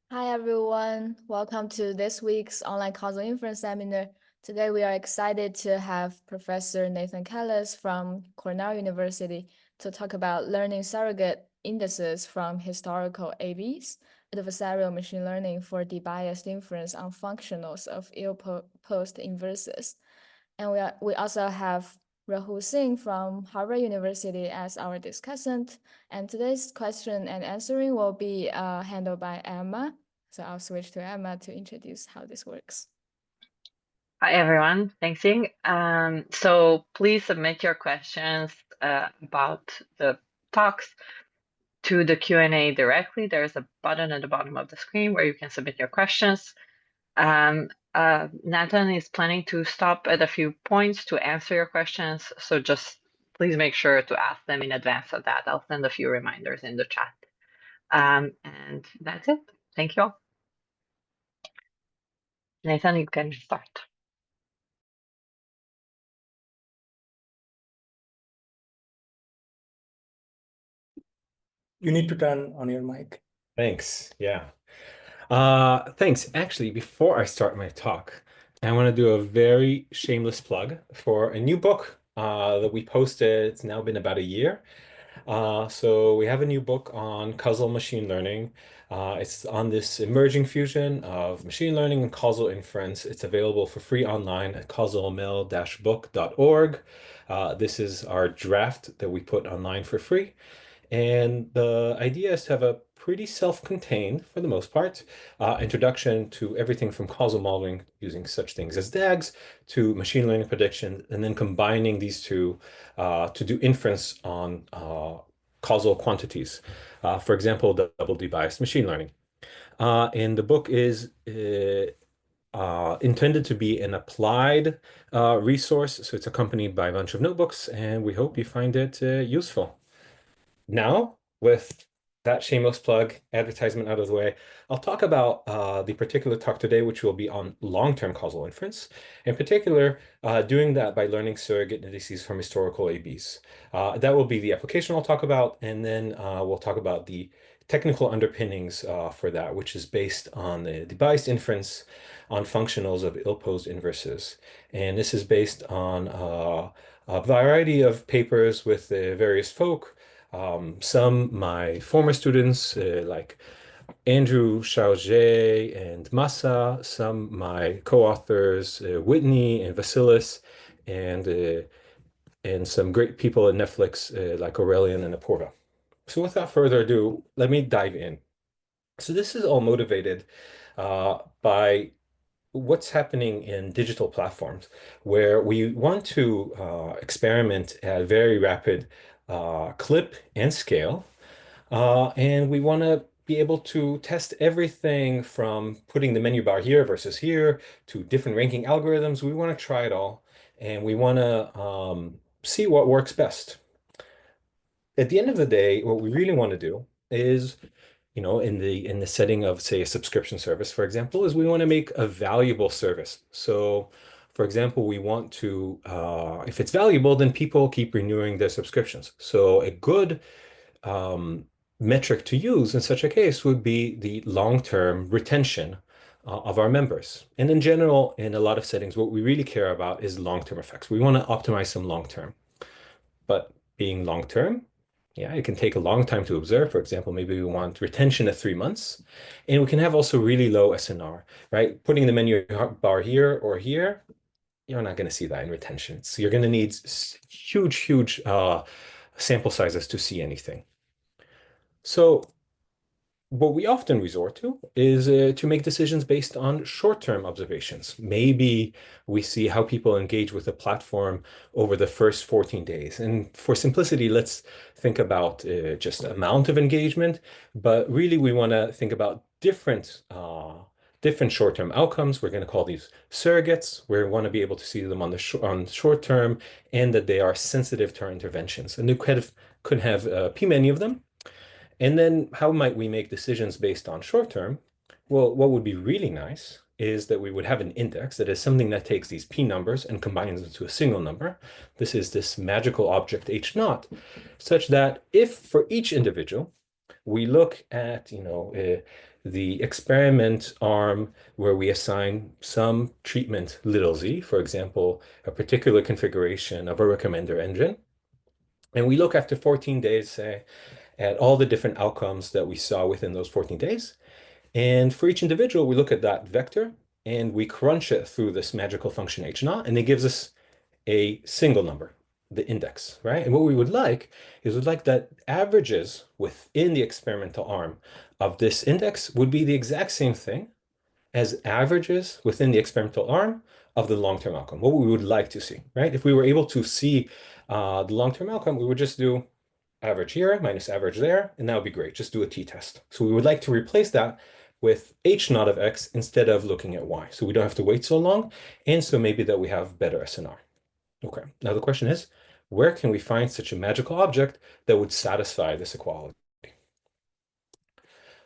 Hi everyone, welcome to this week's online causal inference seminar. Today we are excited to have Professor Nathan Kallus from Cornell University to talk about learning surrogate indices from historical AVs, adversarial machine learning for debiased inference on functionals of ill-posed inverses. And we also have Rahul Singh from Harvard University as our discussant. And today's question and answering will be handled by Emma. So I'll switch to Emma to introduce how this works. Hi, everyone. Thanks, Singh. So please submit your questions about the talks to the Q&A directly. There's a button at the bottom of the screen where you can submit your questions. Nathan is planning to stop at a few points to answer your questions, so just please make sure to ask them in advance of that. I'll send a few reminders in the chat. And that's it. Thank you all. Nathan, you can start. You need to turn on your mic. Thanks. Yeah. Thanks. Actually, before I start my talk, I want to do a very shameless plug for a new book that we posted. It's now been about a year. So we have a new book on causal machine learning. It's on this emerging fusion of machine learning and causal inference. It's available for free online at causalmail-book.org. This is our draft that we put online for free. And the idea is to have a pretty self-contained, for the most part, introduction to everything from causal modeling using such things as DAGs to machine learning prediction, and then combining these two to do inference on causal quantities. For example, double debiased machine learning. And the book is intended to be an applied resource, so it's accompanied by a bunch of notebooks, and we hope you find it useful. Now, with that shameless plug advertisement out of the way, I'll talk about the particular talk today, which will be on long-term causal inference. In particular, doing that by learning surrogate indices from historical ABs. That will be the application I'll talk about, and then we'll talk about the technical underpinnings for that, which is based on the debiased inference on functionals of ill-posed inverses. And this is based on a variety of papers with various folk. Some my former students like Andrew Charget and Massa, some my co-authors Whitney and Vasilis, and some great people at Netflix like Aurelian and Apoorva. So without further ado, let me dive in. So this is all motivated by what's happening in digital platforms, where we want to experiment at a very rapid clip and scale. And we want to be able to test everything from putting the menu bar here versus here to different ranking algorithms. We want to try it all, and we want to see what works best. At the end of the day, what we really want to do is, in the setting of, say, a subscription service, for example, is we want to make a valuable service. So, for example, we want to, if it's valuable, then people keep renewing their subscriptions. So a good metric to use in such a case would be the long-term retention of our members. And in general, in a lot of settings, what we really care about is long-term effects. We want to optimize some long-term. But being long-term, yeah, it can take a long time to observe. For example, maybe we want retention at 3 months, and we can have also really low SNR, right? Putting the menu bar here or here, you're not going to see that in retention. So you're going to need huge sample sizes to see anything. So what we often resort to is to make decisions based on short-term observations. Maybe we see how people engage with the platform over the first 14 days. And for simplicity, let's think about just amount of engagement, but really we want to think about different short-term outcomes. We're going to call these surrogates. We want to be able to see them on short term, and that they are sensitive to our interventions. And you could have p-many of them. And then how might we make decisions based on short term? Well, what would be really nice is that we would have an index that is something that takes these p numbers and combines them to a single number. This magical object h naught, such that if for each individual we look at, the experiment arm where we assign some treatment little z, for example, a particular configuration of a recommender engine. And we look after 14 days, say, at all the different outcomes that we saw within those 14 days. And for each individual, we look at that vector and we crunch it through this magical function h naught, and it gives us a single number, the index, right? And what we would like is we'd like that averages within the experimental arm of this index would be the exact same thing as averages within the experimental arm of the long-term outcome, what we would like to see, right? If we were able to see the long-term outcome, we would just do average here minus average there, and that would be great. Just do a t-test. So we would like to replace that with h naught of x instead of looking at y. So we don't have to wait so long, and so maybe that we have better SNR. Okay, now the question is, where can we find such a magical object that would satisfy this equality?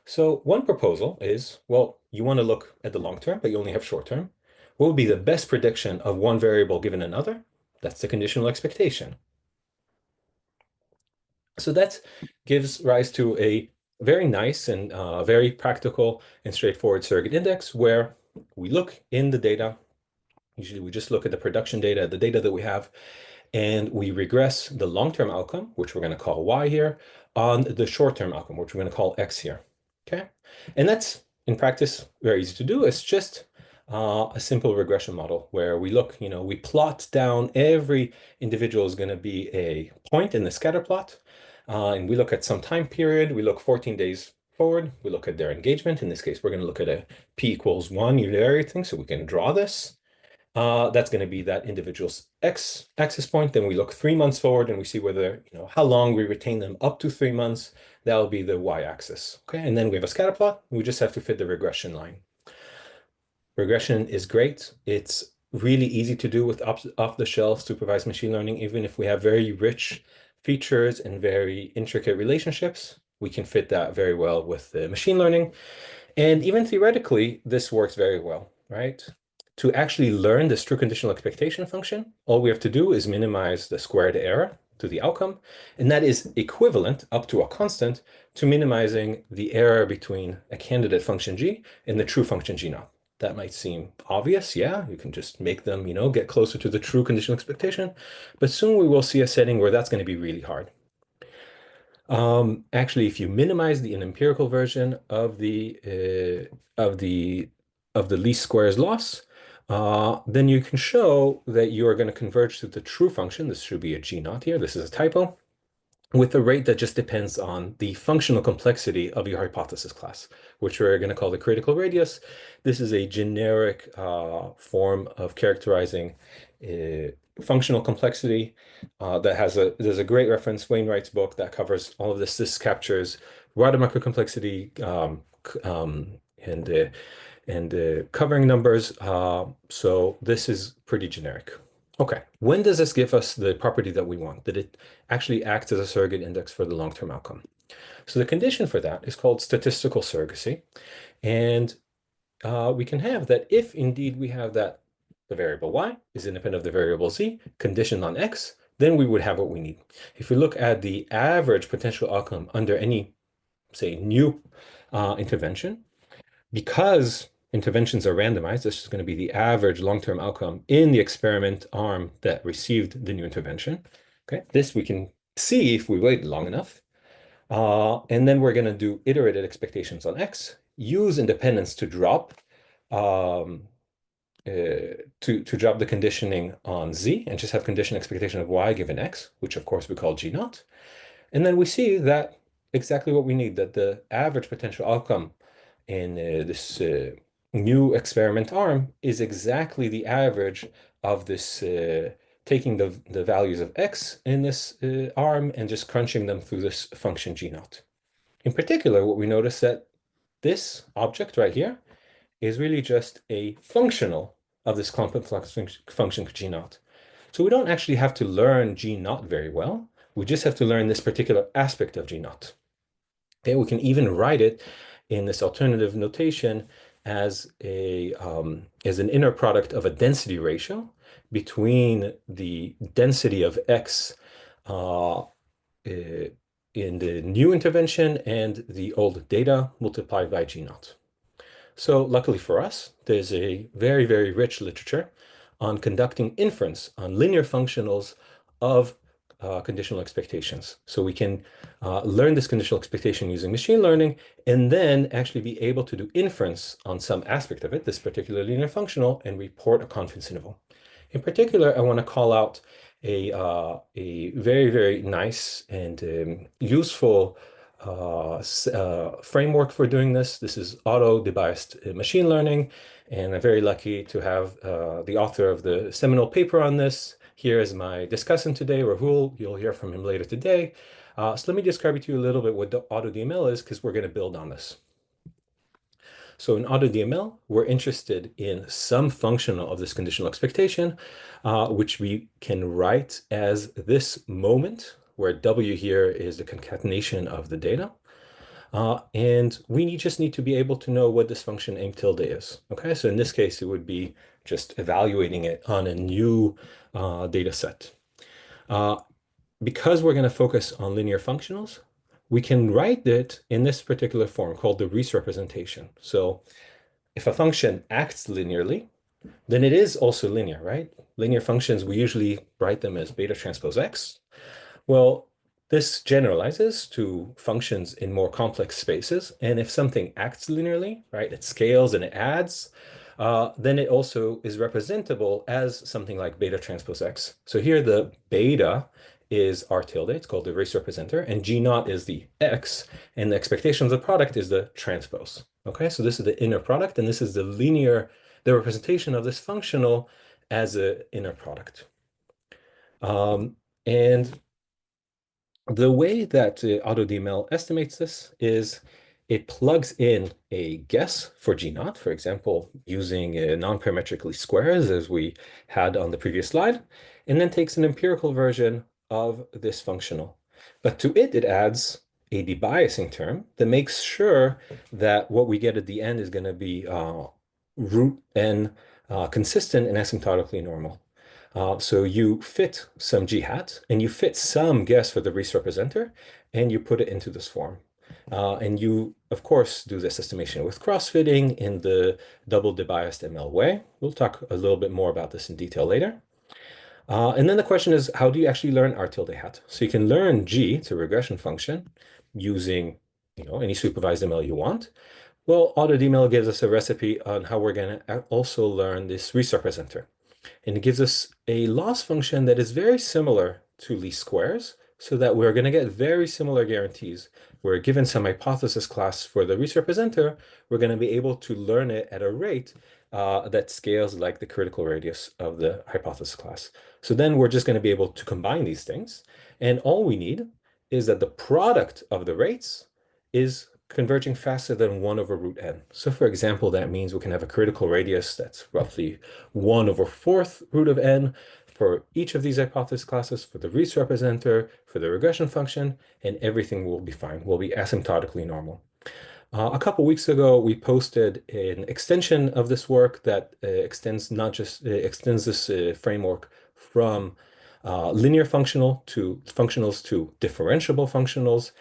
So one proposal is, well, you want to look at the long term, but you only have short term. What would be the best prediction of one variable given another? That's the conditional expectation. So that gives rise to a very nice and very practical and straightforward surrogate index where we look in the data. Usually we just look at the production data, the data that we have, and we regress the long-term outcome, which we're going to call y here, on the short-term outcome, which we're going to call x here. Okay, and that's in practice very easy to do. It's just a simple regression model where we look, we plot down every individual is going to be a point in the scatter plot, and we look at some time period. We look 14 days forward. We look at their engagement. In this case, we're going to look at a p=1 univariate thing, so we can draw this. That's going to be that individual's x-axis point. Then we look 3 months forward and we see whether, how long we retain them up to 3 months. That'll be the y-axis. Okay, and then we have a scatter plot. We just have to fit the regression line. Regression is great. It's really easy to do with off-the-shelf supervised machine learning. Even if we have very rich features and very intricate relationships, we can fit that very well with the machine learning. And even theoretically, this works very well, right? To actually learn this true conditional expectation function, all we have to do is minimize the squared error to the outcome, and that is equivalent up to a constant to minimizing the error between a candidate function g and the true function g naught. That might seem obvious, yeah, you can just make them, get closer to the true conditional expectation, but soon we will see a setting where that's going to be really hard. Actually, if you minimize the empirical version of the least squares loss, then you can show that you are going to converge to the true function. This should be a g naught here. This is a typo, with a rate that just depends on the functional complexity of your hypothesis class, which we're going to call the critical radius. This is a generic form of characterizing functional complexity there's a great reference, Wainwright's book, that covers all of this. This captures Rademacher complexity and covering numbers. So this is pretty generic. Okay, when does this give us the property that we want, that it actually acts as a surrogate index for the long-term outcome? So the condition for that is called statistical surrogacy. And we can have that if indeed we have that the variable y is independent of the variable z, conditioned on x, then we would have what we need. If we look at the average potential outcome under any, say, new intervention, because interventions are randomized, this is going to be the average long-term outcome in the experiment arm that received the new intervention. Okay, this we can see if we wait long enough. And then we're going to do iterated expectations on x, use independence to drop to drop the conditioning on z, and just have condition expectation of y given x, which of course we call g naught. And then we see that exactly what we need, that the average potential outcome in this new experiment arm is exactly the average of this taking the values of x in this arm and just crunching them through this function g naught. In particular, what we notice that this object right here is really just a functional of this complex function g naught. So we don't actually have to learn g naught very well. We just have to learn this particular aspect of g naught. Okay, we can even write it in this alternative notation as an inner product of a density ratio between the density of x in the new intervention and the old data multiplied by G naught. So luckily for us, there's a very, very rich literature on conducting inference on linear functionals of conditional expectations. So we can learn this conditional expectation using machine learning and then actually be able to do inference on some aspect of it, this particular linear functional, and report a confidence interval. In particular, I want to call out a very, very nice and useful framework for doing this. This is auto-debiased machine learning, and I'm very lucky to have the author of the seminal paper on this. Here is my discussant today, Rahul. You'll hear from him later today. So let me describe to you a little bit what the AutoDML is, because we're going to build on this. So in AutoDML, we're interested in some functional of this conditional expectation, which we can write as this moment, where W here is the concatenation of the data. And we just need to be able to know what this function aim tilde is. Okay, so in this case, it would be just evaluating it on a new data set. Because we're going to focus on linear functionals, we can write it in this particular form called the Rees representation. So if a function acts linearly, then it is also linear, right? Linear functions, we usually write them as beta transpose x. Well, this generalizes to functions in more complex spaces. And if something acts linearly, right, it scales and it adds, then it also is representable as something like beta transpose x. So here the beta is R tilde, it's called the race representer, and G naught is the x, and the expectation of the product is the transpose. Okay, so this is the inner product, and this is the the representation of this functional as an inner product. And the way that AutoDML estimates this is it plugs in a guess for G naught, for example, using non-parametric least squares as we had on the previous slide, and then takes an empirical version of this functional. But to it, it adds a debiasing term that makes sure that what we get at the end is going to be root n consistent and asymptotically normal. So you fit some G hat and you fit some guess for the Rees representer and you put it into this form. And you, of course, do this estimation with cross-fitting in the double debiased ML way. We'll talk a little bit more about this in detail later. And then the question is, how do you actually learn R tilde hat? So you can learn G, it's a regression function, using any supervised ML you want. Well, AutoDML gives us a recipe on how we're going to also learn this Rees representer. And it gives us a loss function that is very similar to least squares, so that we're going to get very similar guarantees. We're given some hypothesis class for the Rees representer, we're going to be able to learn it at a rate that scales like the critical radius of the hypothesis class. So then we're just going to be able to combine these things. And all we need is that the product of the rates is converging faster than 1 over root n. So for example, that means we can have a critical radius that's roughly 1 over 4th root of n for each of these hypothesis classes, for the Rees representer, for the regression function, and everything will be fine. Will be asymptotically normal. A couple weeks ago, we posted an extension of this work that extends this framework from linear functionals to differentiable functionals,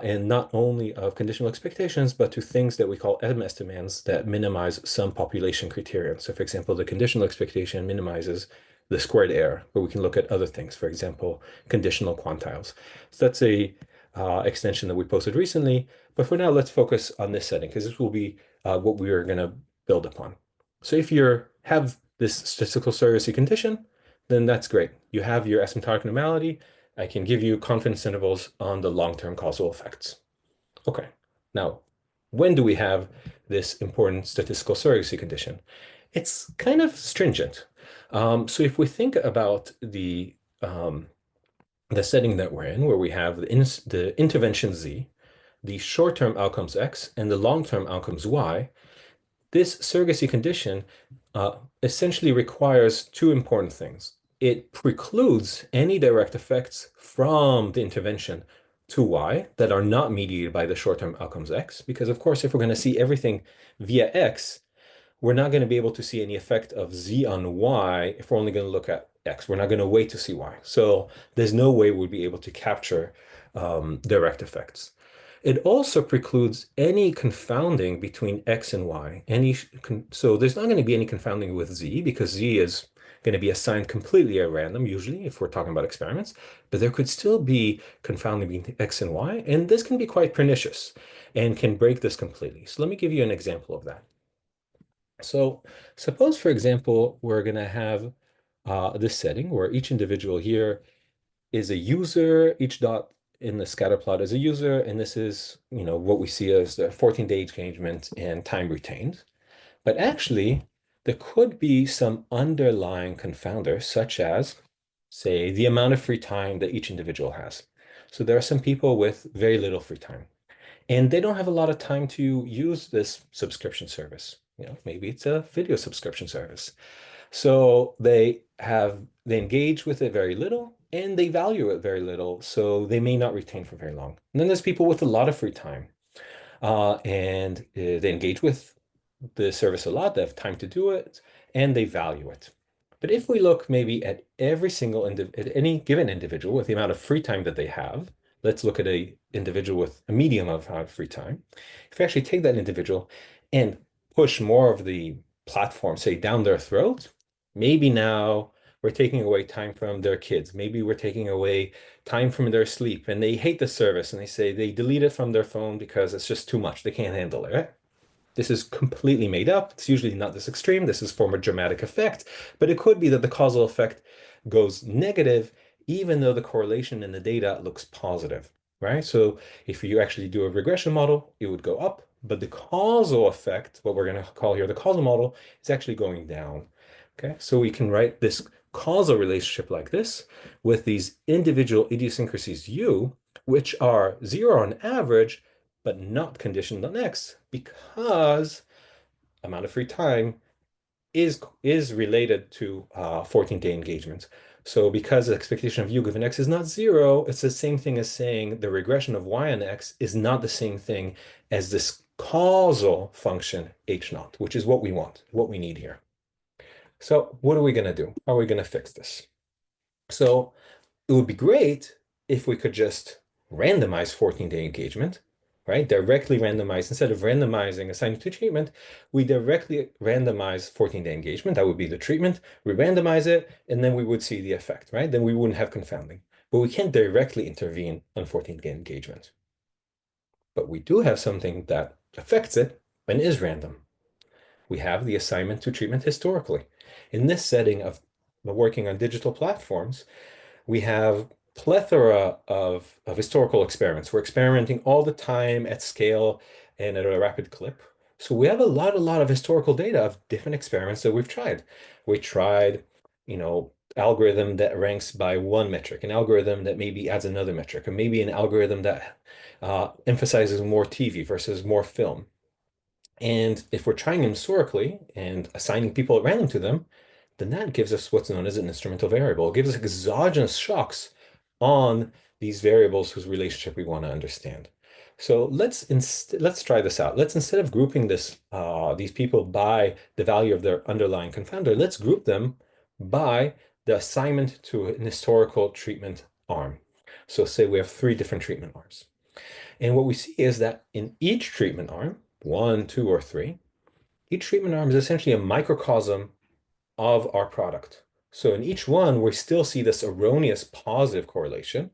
and not only of conditional expectations, but to things that we call M-estimands that minimize some population criterion. So for example, the conditional expectation minimizes the squared error, but we can look at other things, for example, conditional quantiles. So that's a extension that we posted recently. But for now, let's focus on this setting, because this will be what we are going to build upon. So if you have this statistical surrogacy condition, then that's great. You have your asymptotic normality. I can give you confidence intervals on the long-term causal effects. Okay, now, when do we have this important statistical surrogacy condition? It's kind of stringent. So if we think about the setting that we're in, where we have the intervention Z, the short-term outcomes X, and the long-term outcomes Y, this surrogacy condition essentially requires two important things. It precludes any direct effects from the intervention to Y that are not mediated by the short-term outcomes X, because of course, if we're going to see everything via X, we're not going to be able to see any effect of Z on Y if we're only going to look at X. We're not going to wait to see Y. So there's no way we'd be able to capture direct effects. It also precludes any confounding between X and Y. So there's not going to be any confounding with Z because Z is going to be assigned completely at random, usually, if we're talking about experiments. But there could still be confounding between X and Y, and this can be quite pernicious and can break this completely. So let me give you an example of that. So suppose, for example, we're going to have this setting where each individual here is a user, each dot in the scatter plot is a user, and this is, what we see as the 14-day engagement and time retained. But actually, there could be some underlying confounder, such as, say, the amount of free time that each individual has. So there are some people with very little free time, and they don't have a lot of time to use this subscription service. Maybe it's a video subscription service. So they engage with it very little and they value it very little. So they may not retain for very long. And then there's people with a lot of free time and they engage with the service a lot. They have time to do it and they value it. But if we look maybe at at any given individual with the amount of free time that they have, let's look at a individual with a medium amount of free time. If we actually take that individual and push more of the platform, say, down their throat, maybe now we're taking away time from their kids. Maybe we're taking away time from their sleep, and they hate the service and they say they delete it from their phone because it's just too much. They can't handle it, right? This is completely made up. It's usually not this extreme. This is for a dramatic effect, but it could be that the causal effect goes negative, even though the correlation in the data looks positive, right? So if you actually do a regression model, it would go up, but the causal effect, what we're going to call here the causal model, is actually going down. Okay, so we can write this causal relationship like this with these individual idiosyncrasies U, which are 0 on average, but not conditioned on X, because amount of free time is related to 14-day engagement. So because the expectation of U given X is not 0, it's the same thing as saying the regression of Y on X is not the same thing as this causal function H naught, which is what we want, what we need here. So what are we going to do? How are we going to fix this? So it would be great if we could just randomize 14-day engagement, right? Directly randomize. Instead of randomizing assigning to treatment, we directly randomize 14-day engagement. That would be the treatment. We randomize it, and then we would see the effect, right? Then we wouldn't have confounding. But we can't directly intervene on 14-day engagement. But we do have something that affects it and is random. We have the assignment to treatment historically. In this setting of working on digital platforms, we have plethora of historical experiments. We're experimenting all the time at scale and at a rapid clip. So we have a lot of historical data of different experiments that we've tried. We tried, algorithm that ranks by one metric, an algorithm that maybe adds another metric, or maybe an algorithm that emphasizes more TV versus more film. And if we're trying them historically and assigning people at random to them, then that gives us what's known as an instrumental variable. It gives us exogenous shocks on these variables whose relationship we want to understand. So let's try this out. Let's, instead of grouping these people by the value of their underlying confounder, let's group them by the assignment to an historical treatment arm. So say we have 3 different treatment arms. And what we see is that in each treatment arm, 1, 2, or 3, each treatment arm is essentially a microcosm of our product. So in each one, we still see this erroneous positive correlation.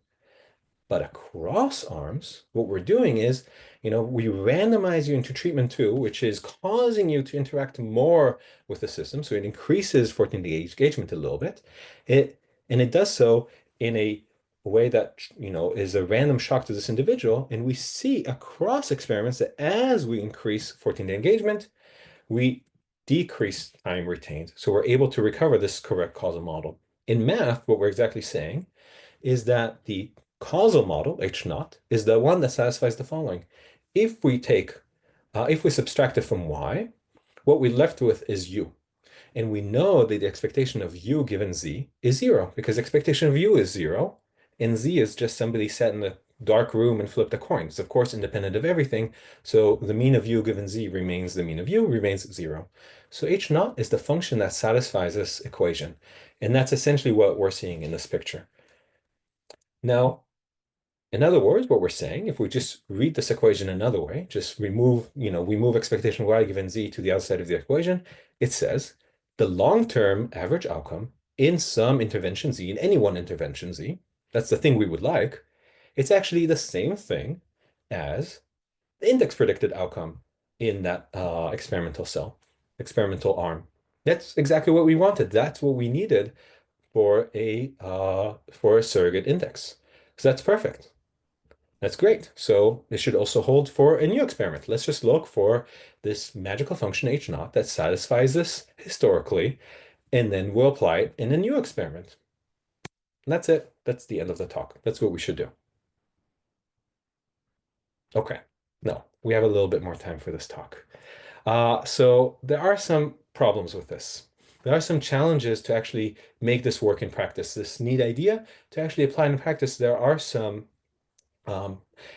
But across arms, what we're doing is, we randomize you into treatment 2, which is causing you to interact more with the system. So it increases 14-day engagement a little bit. And it does so in a way that, is a random shock to this individual. And we see across experiments that as we increase 14-day engagement, we decrease time retained. So we're able to recover this correct causal model. In math, what we're exactly saying is that the causal model, H naught, is the one that satisfies the following. If we subtract it from Y, what we're left with is U. And we know that the expectation of U given Z is 0, because expectation of U is 0, and Z is just somebody sat in a dark room and flipped a coin. It's, of course, independent of everything. So the mean of U given Z remains the mean of U, remains 0. So H naught is the function that satisfies this equation. And that's essentially what we're seeing in this picture. Now, In other words, what we're saying, if we just read this equation another way, just remove, we move expectation y given z to the outside of the equation, it says the long-term average outcome in some intervention z, in any one intervention z, that's the thing we would like, it's actually the same thing as the index predicted outcome in that experimental arm. That's exactly what we wanted. That's what we needed for a surrogate index. So that's perfect. That's great. So it should also hold for a new experiment. Let's just look for this magical function h naught that satisfies this historically, and then we'll apply it in a new experiment. And that's it. That's the end of the talk. That's what we should do. Okay. No, we have a little bit more time for this talk. So there are some problems with this. There are some challenges to actually make this work in practice. This neat idea to actually apply in practice, there are some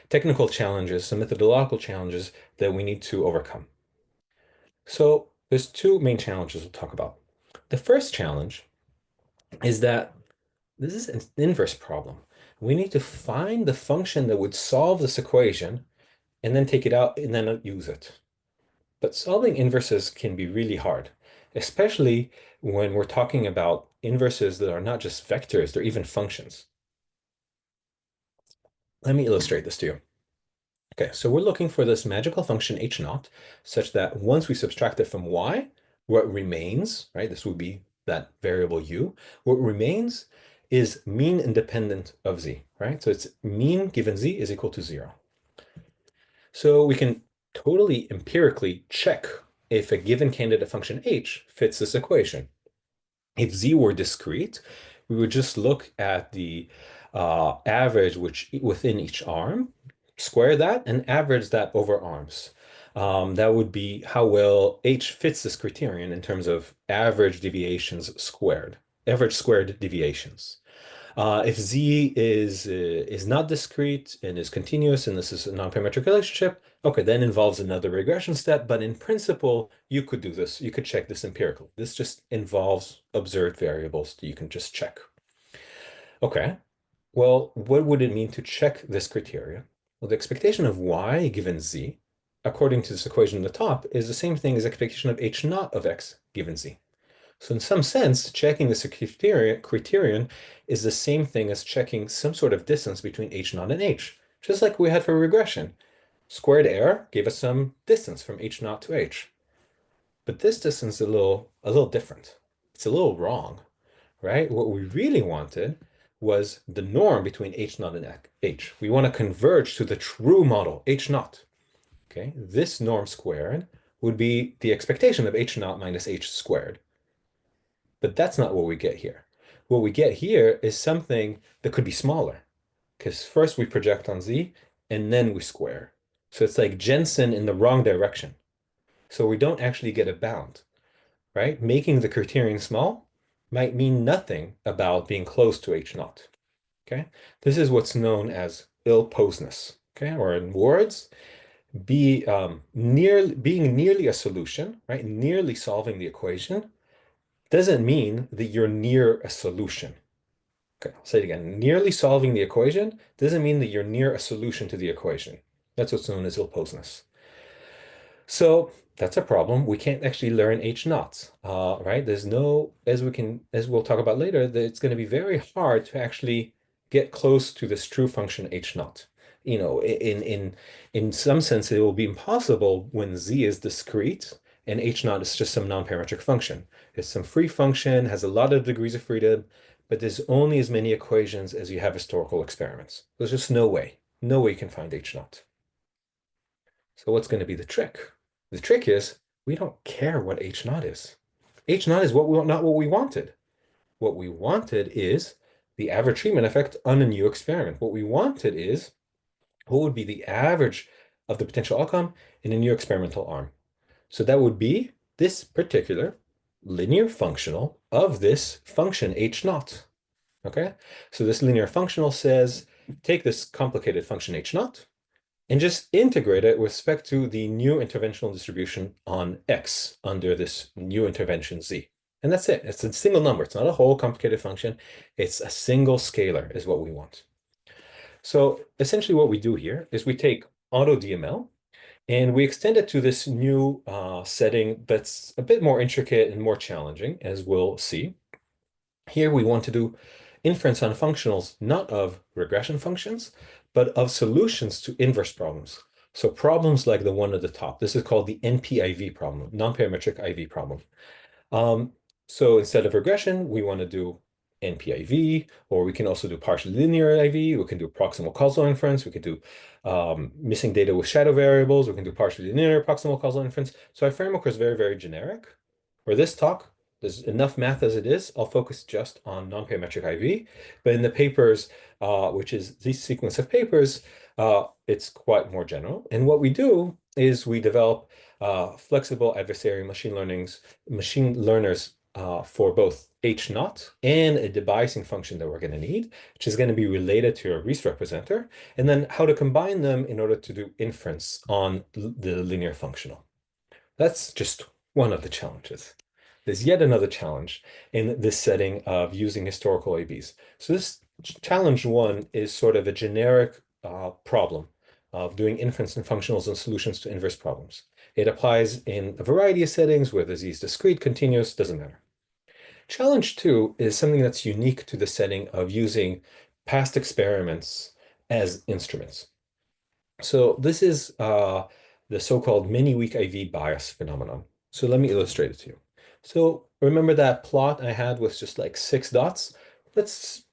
technical challenges, some methodological challenges that we need to overcome. So there's two main challenges we'll talk about. The first challenge is that this is an inverse problem. We need to find the function that would solve this equation and then take it out and then use it. But solving inverses can be really hard, especially when we're talking about inverses that are not just vectors, they're even functions. Let me illustrate this to you. Okay, so we're looking for this magical function h naught, such that once we subtract it from y, what remains, right, this would be that variable u, what remains is mean independent of z, right? So it's mean given z is equal to 0. So we can totally empirically check if a given candidate function h fits this equation. If z were discrete, we would just look at the average within each arm, square that, and average that over arms. That would be how well h fits this criterion in terms of average deviations squared, average squared deviations. If z is not discrete and is continuous, and this is a non-parametric relationship, okay, then involves another regression step. But in principle, you could do this. You could check this empirically. This just involves observed variables that you can just check. Okay, well, what would it mean to check this criteria? Well, the expectation of y given z, according to this equation on the top, is the same thing as expectation of h naught of x given z. So in some sense, checking this criterion is the same thing as checking some sort of distance between h naught and h, just like we had for regression. Squared error gave us some distance from h naught to h. But this distance is a little different. It's a little wrong, right? What we really wanted was the norm between h naught and h. We want to converge to the true model, h naught. Okay, this norm squared would be the expectation of h naught minus h squared. But that's not what we get here. What we get here is something that could be smaller, because first we project on z, and then we square. So it's like Jensen in the wrong direction. So we don't actually get a bound, right? Making the criterion small might mean nothing about being close to h naught, okay? This is what's known as ill-posedness, okay? Or in words, being nearly a solution, right? Nearly solving the equation doesn't mean that you're near a solution. Okay, I'll say it again. Nearly solving the equation doesn't mean that you're near a solution to the equation. That's what's known as ill-posedness. So that's a problem. We can't actually learn h naughts, right? There's no, as we'll talk about later, that it's going to be very hard to actually get close to this true function h naught. In some sense, it will be impossible when z is discrete and h naught is just some non-parametric function. It's some free function, has a lot of degrees of freedom, but there's only as many equations as you have historical experiments. There's just no way you can find h naught. So what's going to be the trick? The trick is we don't care what h naught is. H naught is not what we wanted. What we wanted is the average treatment effect on a new experiment. What we wanted is what would be the average of the potential outcome in a new experimental arm. So that would be this particular linear functional of this function h naught. Okay, so this linear functional says take this complicated function h naught and just integrate it with respect to the new interventional distribution on x under this new intervention z. And that's it. It's a single number. It's not a whole complicated function. It's a single scalar is what we want. So essentially what we do here is we take AutoDML and we extend it to this new setting that's a bit more intricate and more challenging, as we'll see. Here we want to do inference on functionals, not of regression functions, but of solutions to inverse problems. So problems like the one at the top, this is called the NP-IV problem, non-parametric IV problem. So instead of regression, we want to do NP-IV, or we can also do partially linear IV. We can do proximal causal inference. We can do missing data with shadow variables. We can do partially linear proximal causal inference. So our framework is very, very generic. For this talk, there's enough math as it is. I'll focus just on non-parametric IV. But in the papers, which is this sequence of papers, it's quite more general. And what we do is we develop flexible adversarial machine learners for both H naught and a debiasing function that we're going to need, which is going to be related to a Riesz representer, and then how to combine them in order to do inference on the linear functional. That's just one of the challenges. There's yet another challenge in this setting of using historical ABs. So this challenge one is sort of a generic problem of doing inference in functionals and solutions to inverse problems. It applies in a variety of settings, whether these discrete, continuous, doesn't matter. Challenge two is something that's unique to the setting of using past experiments as instruments. So this is the so-called many-week IV bias phenomenon. So let me illustrate it to you. So remember that plot I had with just like 6 dots? Let's,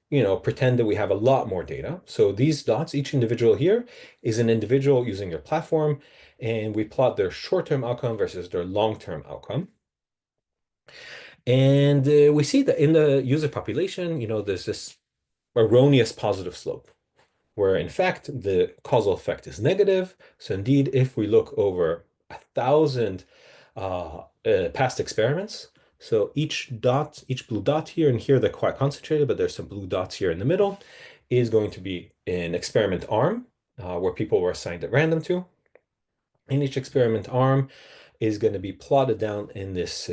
pretend that we have a lot more data. So these dots, each individual here is an individual using your platform, and we plot their short-term outcome versus their long-term outcome. And we see that in the user population, there's this erroneous positive slope, where in fact the causal effect is negative. So indeed, if we look over 1,000 past experiments, so each blue dot here and here, they're quite concentrated, but there's some blue dots here in the middle, is going to be an experiment arm where people were assigned at random to. And each experiment arm is going to be plotted down in this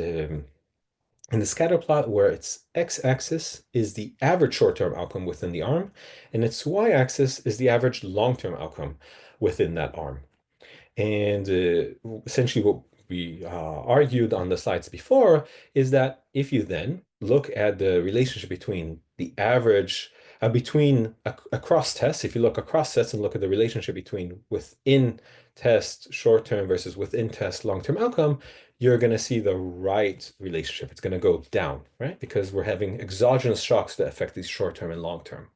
in the scatter plot, where its x-axis is the average short-term outcome within the arm, and its y-axis is the average long-term outcome within that arm. And essentially what we argued on the slides before is that if you then look at the relationship between the average, across tests, if you look across sets and look at the relationship between within test short-term versus within test long-term outcome, you're going to see the right relationship. It's going to go down, right? Because we're having exogenous shocks that affect these short-term and long-term.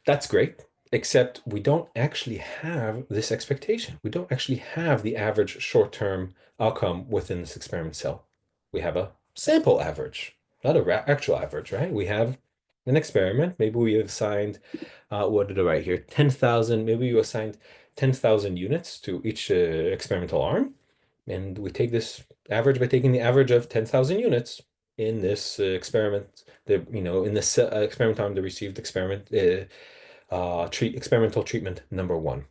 That's great, except we don't actually have this expectation. We don't actually have the average short-term outcome within this experiment cell. We have a sample average, not an actual average, right? We have an experiment. Maybe we assigned, what did I write here? 10,000, maybe you assigned 10,000 units to each experimental arm. And we take this average by taking the average of 10,000 units in this experiment, in this experiment arm that received experimental treatment number 1.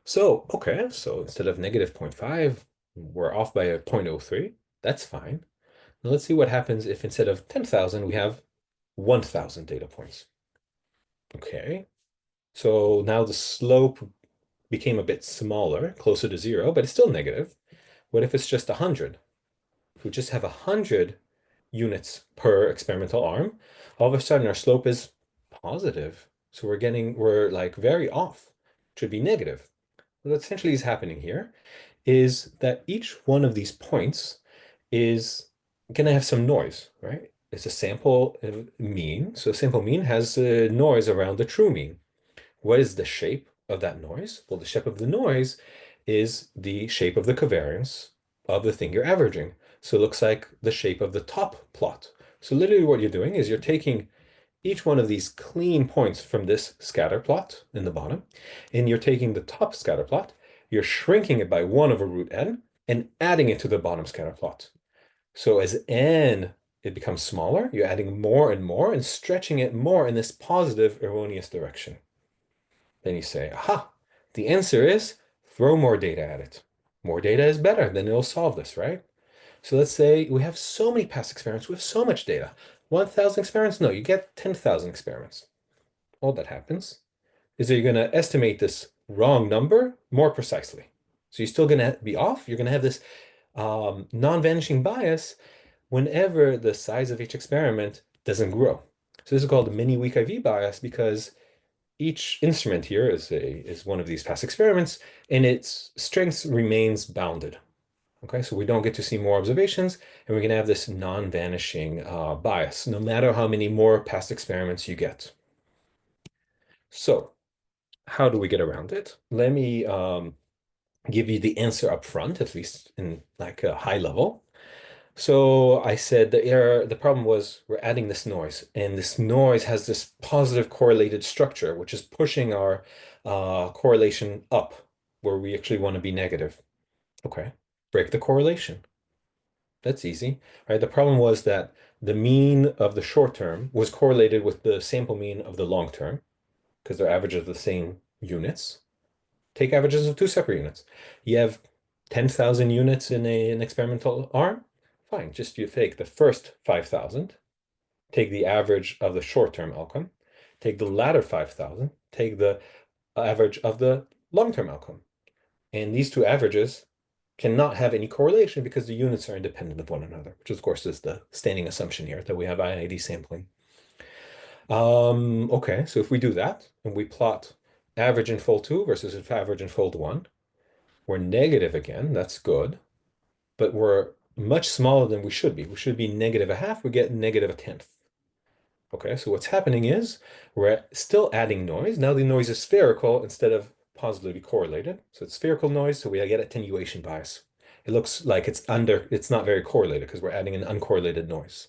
So, okay, so instead of negative 0.5, we're off by a 0.03. That's fine. Now let's see what happens if instead of 10,000, we have 1,000 data points. Okay, so now the slope became a bit smaller, closer to 0, but it's still negative. What if it's just 100? If we just have 100 units per experimental arm, all of a sudden our slope is positive. So we're like very off. It should be negative. What essentially is happening here is that each one of these points is going to have some noise, right? It's a sample mean. So a sample mean has noise around the true mean. What is the shape of that noise? Well, the shape of the noise is the shape of the covariance of the thing you're averaging. So it looks like the shape of the top plot. So literally what you're doing is you're taking each one of these clean points from this scatter plot in the bottom, and you're taking the top scatter plot, you're shrinking it by 1 over root n, and adding it to the bottom scatter plot. So as n, it becomes smaller, you're adding more and more and stretching it more in this positive erroneous direction. Then you say, aha, the answer is throw more data at it. More data is better, then it'll solve this, right? So let's say we have so many past experiments, we have so much data. 1,000 experiments? No, you get 10,000 experiments. all that happens is that you're going to estimate this wrong number more precisely. So you're still going to be off. You're going to have this non-vanishing bias whenever the size of each experiment doesn't grow. So this is called a mini weak IV bias because each instrument here is one of these past experiments, and its strength remains bounded. Okay, so we don't get to see more observations, and we're going to have this non-vanishing bias, no matter how many more past experiments you get. So how do we get around it? Let me give you the answer up front, at least in like a high level. So I said the problem was we're adding this noise, and this noise has this positive correlated structure, which is pushing our correlation up where we actually want to be negative. Okay, break the correlation. That's easy, right? The problem was that the mean of the short term was correlated with the sample mean of the long term because they're averages of the same units. Take averages of two separate units. You have 10,000 units in an experimental arm. Fine, just you take the first 5,000, take the average of the short-term outcome, take the latter 5,000, take the average of the long-term outcome. And these two averages cannot have any correlation because the units are independent of one another, which of course is the standing assumption here that we have IID sampling. Okay, so if we do that and we plot average in fold 2 versus average in fold 1, we're negative again, that's good, but we're much smaller than we should be. We should be negative a half, we get negative a tenth. Okay, so what's happening is we're still adding noise. Now the noise is spherical instead of positively correlated. So it's spherical noise, so we get attenuation bias. It looks like it's not very correlated because we're adding an uncorrelated noise.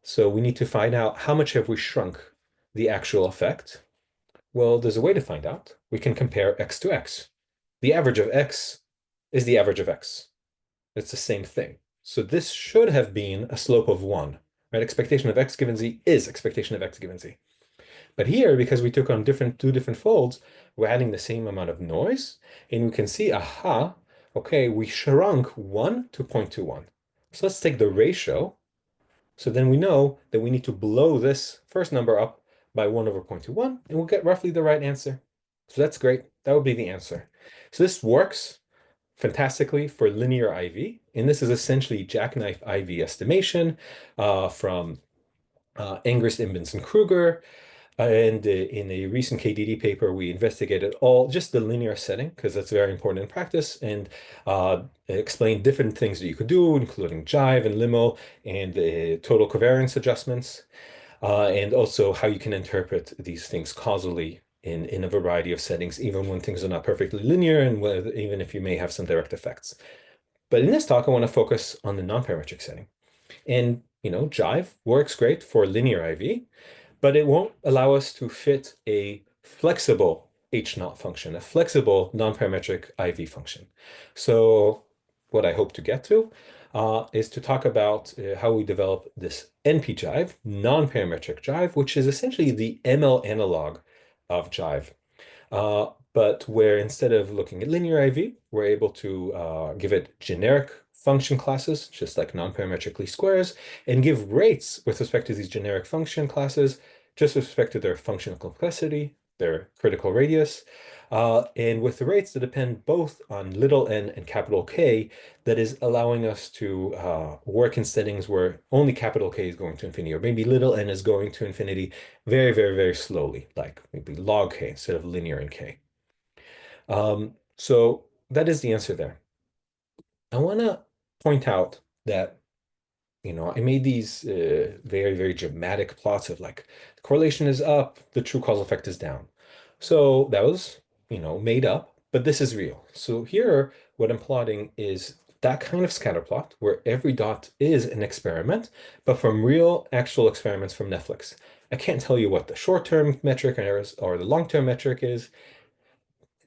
So we need to find out how much have we shrunk the actual effect. Well, there's a way to find out. We can compare x to x. The average of x is the average of x. It's the same thing. So this should have been a slope of 1, right? Expectation of x given z is expectation of x given z. But here, because we took on two different folds, we're adding the same amount of noise, and we can see, aha, okay, we shrunk 1 to 0.21. So let's take the ratio. So then we know that we need to blow this first number up by 1 over 0.21, and we'll get roughly the right answer. So that's great. That would be the answer. So this works fantastically for linear IV, and this is essentially jackknife IV estimation from Angrist, Imbens, and Kruger. And in a recent KDD paper, we investigated just the linear setting, because that's very important in practice, and explained different things that you could do, including JIVE and limo and total covariance adjustments, and also how you can interpret these things causally in a variety of settings, even when things are not perfectly linear and even if you may have some direct effects. But in this talk, I want to focus on the non-parametric setting. And, JIVE works great for linear IV, but it won't allow us to fit a flexible H0 function, a flexible non-parametric IV function. So what I hope to get to is to talk about how we develop this NP-JIVE, non-parametric JIVE, which is essentially the ML analog of JIVE. But where instead of looking at linear IV, we're able to give it generic function classes, just like non-parametric least squares, and give rates with respect to these generic function classes, just with respect to their functional complexity, their critical radius, and with the rates that depend both on little n and capital K, that is allowing us to work in settings where only capital K is going to infinity, or maybe little n is going to infinity very, very, very slowly, like maybe log K instead of linear in K. So that is the answer there. I want to point out that, I made these very, very dramatic plots of like the correlation is up, the true causal effect is down. So that was, made up, but this is real. So here, what I'm plotting is that kind of scatter plot where every dot is an experiment, but from real actual experiments from Netflix. I can't tell you what the short-term metric or the long-term metric is.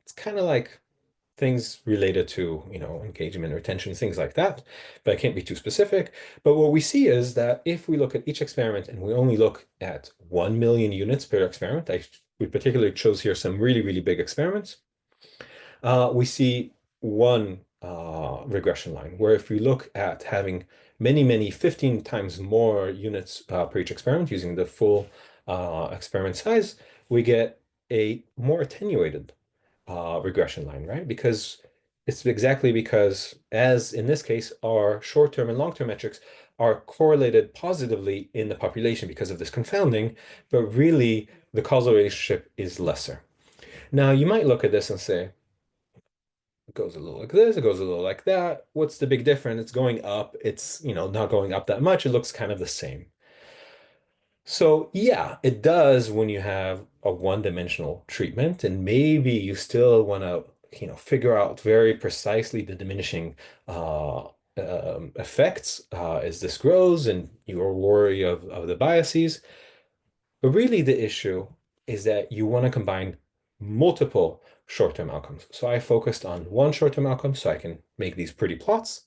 It's kind of like things related to, engagement, retention, things like that, but I can't be too specific. But what we see is that if we look at each experiment and we only look at 1 million units per experiment, we particularly chose here some really, really big experiments, we see one regression line, where if we look at having many, many 15 times more units per each experiment using the full experiment size, we get a more attenuated regression line, right? Because it's exactly because, as in this case, our short-term and long-term metrics are correlated positively in the population because of this confounding, but really the causal relationship is lesser. Now, you might look at this and say, it goes a little like this, it goes a little like that. What's the big difference? It's going up. It's, not going up that much. It looks kind of the same. So yeah, it does when you have a one-dimensional treatment, and maybe you still want to, figure out very precisely the diminishing effects as this grows, and you are worried of the biases. But really, the issue is that you want to combine multiple short-term outcomes. So I focused on one short-term outcome so I can make these pretty plots.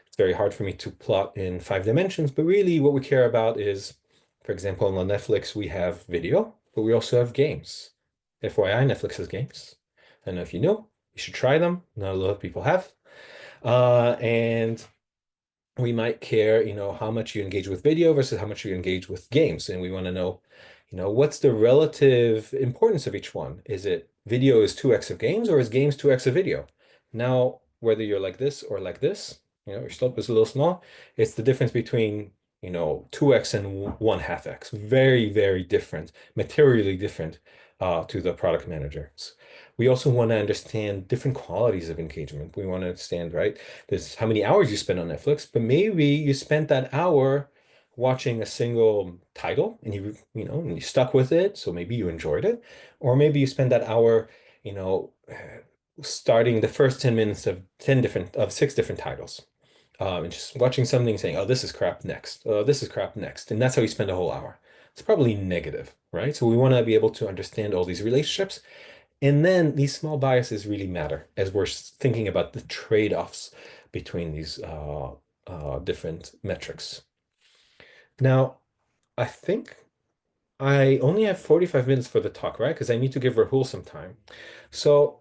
It's very hard for me to plot in 5 dimensions, but really what we care about is, for example, on Netflix, we have video, but we also have games. FYI, Netflix has games. I don't know if you know, you should try them. Not a lot of people have. And we might care, how much you engage with video versus how much you engage with games. And we want to know, what's the relative importance of each one? Is it video is 2x of games, or is games 2x of video? Now, whether you're like this or like this, your slope is a little small. It's the difference between, 2x and 1/2x. Very, very different, materially different to the product managers. We also want to understand different qualities of engagement. We want to understand, right? There's how many hours you spend on Netflix, but maybe you spent that hour watching a single title and and you stuck with it, so maybe you enjoyed it. Or maybe you spend that hour, starting the first 10 minutes of 6 different titles. And just watching something saying, oh, this is crap next. Oh, this is crap next. And that's how you spend a whole hour. It's probably negative, right? So we want to be able to understand all these relationships. And then these small biases really matter as we're thinking about the trade-offs between these different metrics. Now, I think I only have 45 minutes for the talk, right? Because I need to give Rahul some time. So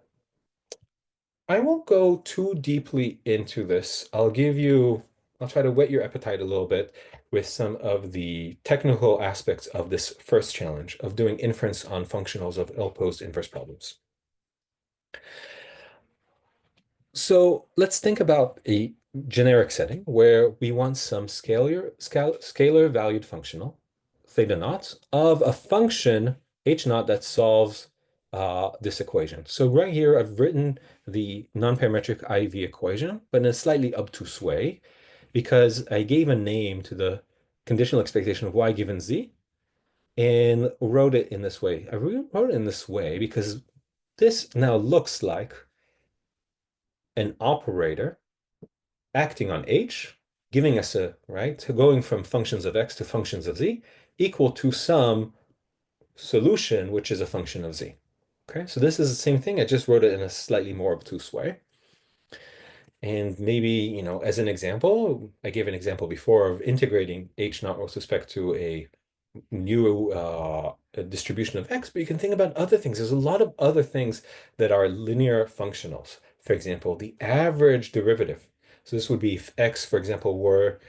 I won't go too deeply into this. I'll try to whet your appetite a little bit with some of the technical aspects of this first challenge of doing inference on functionals of ill-posed inverse problems. So let's think about a generic setting where we want some scalar valued functional, theta naught, of a function h naught that solves this equation. So right here, I've written the non-parametric IV equation, but in a slightly obtuse way, because I gave a name to the conditional expectation of y given z and wrote it in this way. I wrote it in this way because this now looks like an operator acting on h, giving us going from functions of x to functions of z, equal to some solution, which is a function of z. Okay, so this is the same thing. I just wrote it in a slightly more obtuse way. And maybe, as an example, I gave an example before of integrating h naught with respect to a new a distribution of x, but you can think about other things. There's a lot of other things that are linear functionals. For example, the average derivative. So this would be if x, for example, were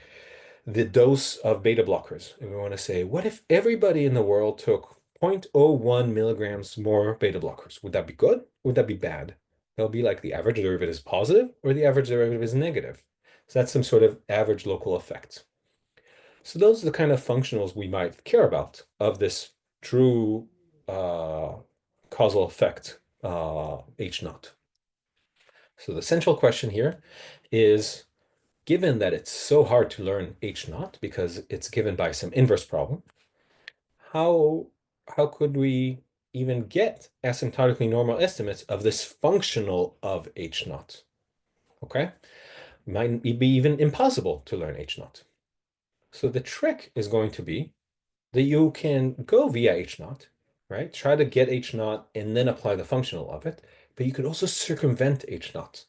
the dose of beta blockers. And we want to say, what if everybody in the world took 0.01 milligrams more beta blockers? Would that be good? Would that be bad? That'll be like the average derivative is positive or the average derivative is negative. So that's some sort of average local effect. So those are the kind of functionals we might care about of this true causal effect, H naught. So the central question here is, given that it's so hard to learn H naught because it's given by some inverse problem, how could we even get asymptotically normal estimates of this functional of H naught? Okay, might be even impossible to learn H naught. So the trick is going to be that you can go via H naught, right? Try to get H naught and then apply the functional of it, but you could also circumvent H naught.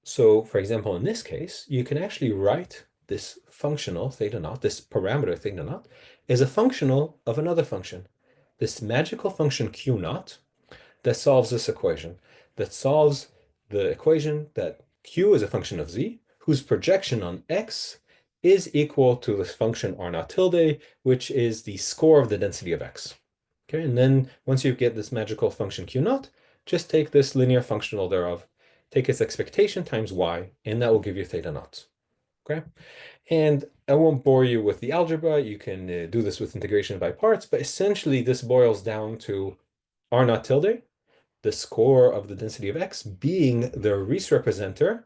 So for example, in this case, you can actually write this functional theta naught, this parameter theta naught, as a functional of another function, this magical function Q naught that solves this equation, that solves the equation that Q is a function of Z, whose projection on X is equal to this function R naught tilde, which is the score of the density of X. Okay, and then once you get this magical function Q naught, just take this linear functional thereof, take its expectation times y, and that will give you theta naught. Okay, and I won't bore you with the algebra. You can do this with integration by parts, but essentially this boils down to R naught tilde, the score of the density of x, being the Riesz representer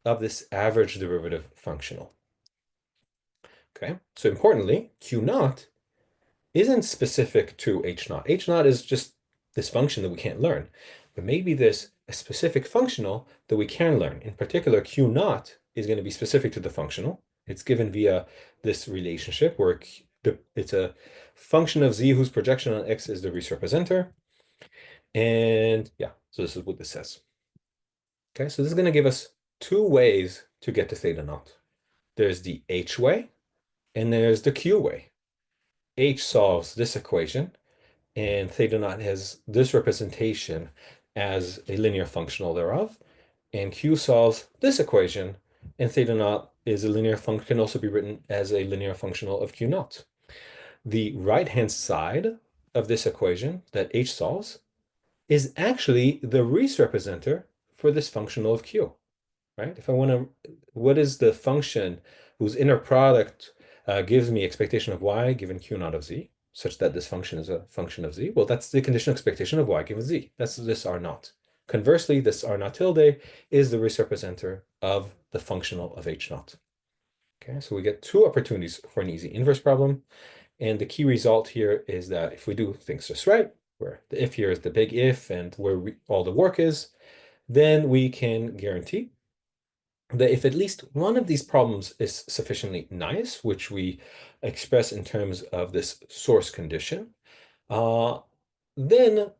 of this average derivative functional. Okay, so importantly, Q naught isn't specific to H naught. H naught is just this function that we can't learn. But maybe there's a specific functional that we can learn. In particular, Q naught is going to be specific to the functional. It's given via this relationship where it's a function of z whose projection on x is the Riesz representer. And yeah, so this is what this says. Okay, so this is going to give us two ways to get to theta naught. There's the H way and there's the Q way. H solves this equation, and theta naught has this representation as a linear functional thereof, and Q solves this equation, and theta naught is a linear function, can also be written as a linear functional of Q naught. The right-hand side of this equation that H solves is actually the Riesz representer for this functional of Q, right? If I want to, what is the function whose inner product gives me expectation of y given Q naught of z, such that this function is a function of z? Well, that's the conditional expectation of y given z. That's this R naught. Conversely, this R naught tilde is the Riesz representer of the functional of H naught. Okay, so we get two opportunities for an easy inverse problem. And the key result here is that if we do things just right, where the if here is the big if and where all the work is, then we can guarantee that if at least one of these problems is sufficiently nice, which we express in terms of this source condition, then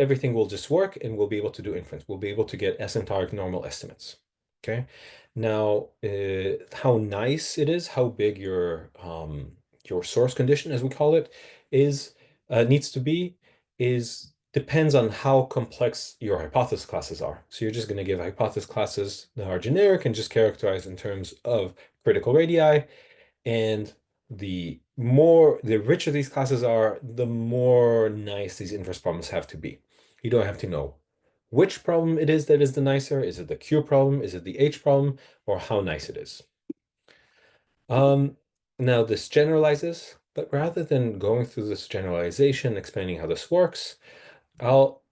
everything will just work and we'll be able to do inference. We'll be able to get asymptotic normal estimates. Okay. Now, how nice it is, how big your source condition, as we call it, is needs to be, depends on how complex your hypothesis classes are. So you're just going to give hypothesis classes that are generic and just characterized in terms of critical radii. And the richer these classes are, the more nice these inverse problems have to be. You don't have to know which problem it is that is the nicer. Is it the Q problem? Is it the H problem? Or how nice it is? Now this generalizes, but rather than going through this generalization, explaining how this works, I'll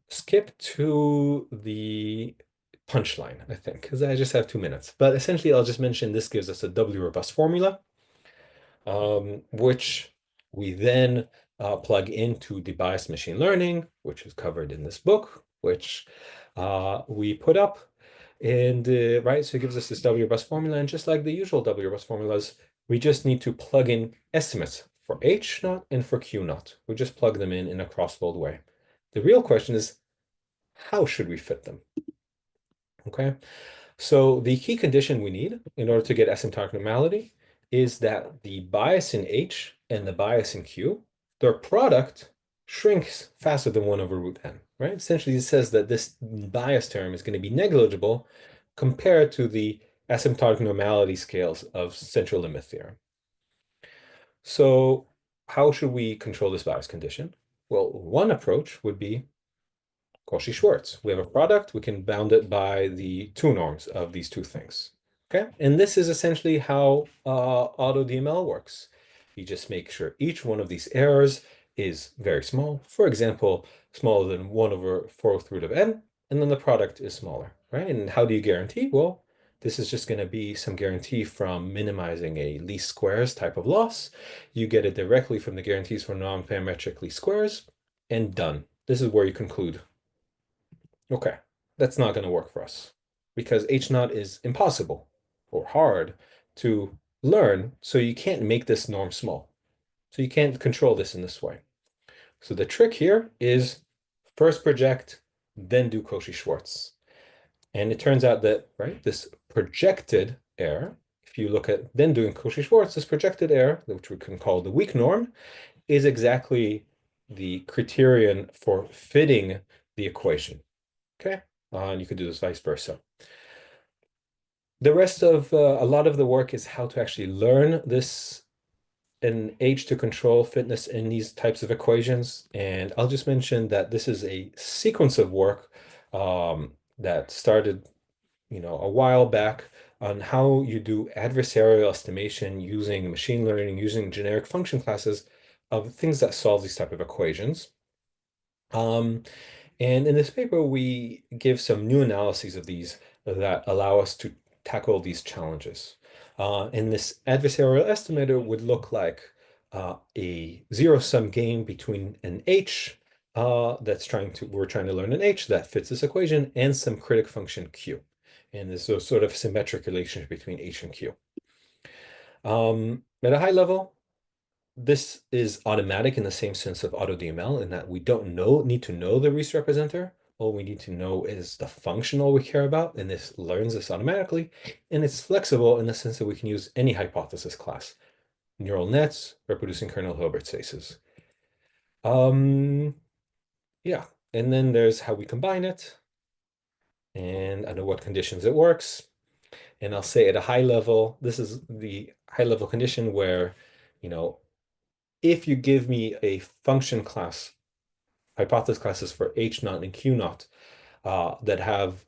skip to the punchline, I think, because I just have 2 minutes. But essentially, I'll just mention this gives us a doubly robust formula, which we then plug into debiased machine learning, which is covered in this book, which we put up. And right, so it gives us this doubly robust formula. And just like the usual doubly robust formulas, we just need to plug in estimates for H naught and for Q naught. We just plug them in a crossfold way. The real question is, how should we fit them? Okay, so the key condition we need in order to get asymptotic normality is that the bias in H and the bias in Q, their product shrinks faster than 1 over root n, right? Essentially, it says that this bias term is going to be negligible compared to the asymptotic normality scales of central limit theorem. So how should we control this bias condition? Well, one approach would be Cauchy-Schwarz. We have a product, we can bound it by the two norms of these two things. Okay, and this is essentially how AutoDML works. You just make sure each one of these errors is very small. For example, smaller than 1 over 4th root of n, and then the product is smaller, right? And how do you guarantee? Well, this is just going to be some guarantee from minimizing a least squares type of loss. You get it directly from the guarantees for non-parametric least squares, and done. This is where you conclude. Okay, that's not going to work for us because H naught is impossible or hard to learn, so you can't make this norm small. So you can't control this in this way. So the trick here is first project, then do Cauchy-Schwarz. And it turns out that, right, this projected error, if you look at then doing Cauchy-Schwarz, this projected error, which we can call the weak norm, is exactly the criterion for fitting the equation. Okay, and you could do this vice versa. The rest of a lot of the work is how to actually learn this an age to control fitness in these types of equations. And I'll just mention that this is a sequence of work that started, a while back on how you do adversarial estimation using machine learning, using generic function classes of things that solve these type of equations. And in this paper, we give some new analyses of these that allow us to tackle these challenges. And this adversarial estimator would look like a zero-sum game between an h we're trying to learn an h that fits this equation and some critic function q. And there's a sort of symmetric relationship between h and q. At a high level, this is automatic in the same sense of AutoDML in that we don't need to know the Riesz representer. All we need to know is the function all we care about, and this learns this automatically. And it's flexible in the sense that we can use any hypothesis class. Neural nets, reproducing kernel Hilbert spaces. Yeah, and then there's how we combine it and under what conditions it works. And I'll say at a high level, this is the high level condition where, if you give me a function class, hypothesis classes for H naught and Q naught that have